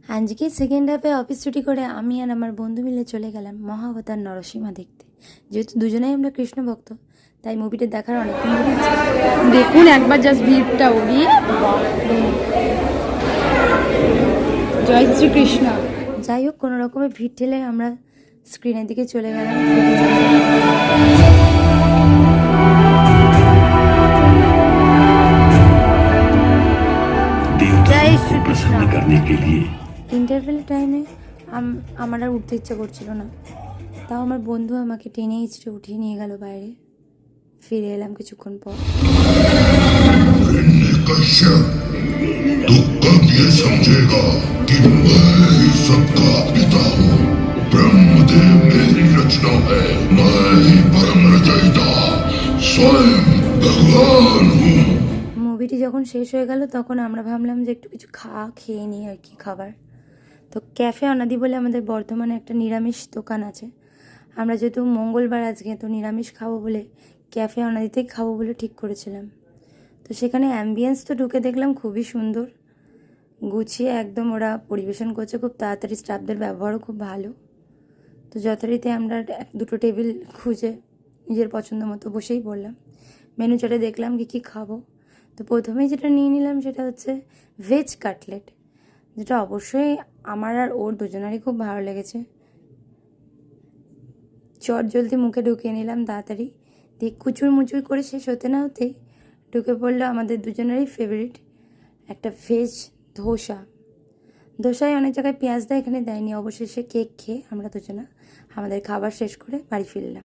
আজকে সেকেন্ড হাফে অফিস ছুটি করে আমি আর আমার বন্ধু মিলে চলে গেলাম মহাবতার নরসিংহা দেখতে। যেহেতু দুজনেই আমরা কৃষ্ণ ভক্ত, তাই মুভিটা দেখার অনেক দেখুন একবার জাস্ট ভিড়টা ওড়ি। জয় শ্রীকৃষ্ণ। যাই হোক, কোনো রকমের ভিড় ঠেলে আমরা স্ক্রিনের দিকে চলে গেলাম। জয় শ্রীকৃষ্ণ। ইন্টারভেল টাইমে আমার আর উঠতে ইচ্ছা করছিল না, তাও আমার বন্ধু আমাকে টেনে ইচড়ে উঠিয়ে নিয়ে গেল বাইরে। ফিরে এলাম কিছুক্ষণ পর। तो कब ये समझेगा कि मैं ही सबका पिता हूँ। ब्रह्मदेव मेरी रचना है, मैं ही परम रचयिता, स्वयं भगवान हूँ। মুভিটি যখন শেষ হয়ে গেল তখন আমরা ভাবলাম যে একটু কিছু খেয়ে নিই আর কি, খাবার। তো ক্যাফে অনাদি বলে আমাদের বর্ধমানে একটা নিরামিষ দোকান আছে। আমরা যেহেতু মঙ্গলবার আজকে, তো নিরামিষ খাবো বলে ক্যাফে অনাদিতেই খাবো বলে ঠিক করেছিলাম। তো সেখানে অ্যাম্বিয়েন্স তো ঢুকে দেখলাম খুবই সুন্দর, গুছিয়ে একদম ওরা পরিবেশন করছে খুব তাড়াতাড়ি, স্টাফদের ব্যবহারও খুব ভালো। তো যথারীতি আমরা দুটো টেবিল খুঁজে নিজের পছন্দ মতো বসেই পড়লাম। মেনু চার্টে দেখলাম কী খাবো। তো প্রথমেই যেটা নিয়ে নিলাম সেটা হচ্ছে ভেজ কাটলেট, যেটা অবশ্যই আমার আর ওর দুজনারই খুব ভালো লেগেছে। চট জলদি মুখে ঢুকিয়ে নিলাম তাড়াতাড়ি, দিয়ে কুচুর মুচুর করে শেষ হতে না হতেই ঢুকে পড়লো আমাদের দুজনেরই ফেভারিট একটা ভেজ ধোসা। ধোসায় অনেক জায়গায় পেঁয়াজ দেয়, এখানে দেয়নি। অবশেষে কেক খেয়ে আমরা দুজনা আমাদের খাবার শেষ করে বাড়ি ফিরলাম।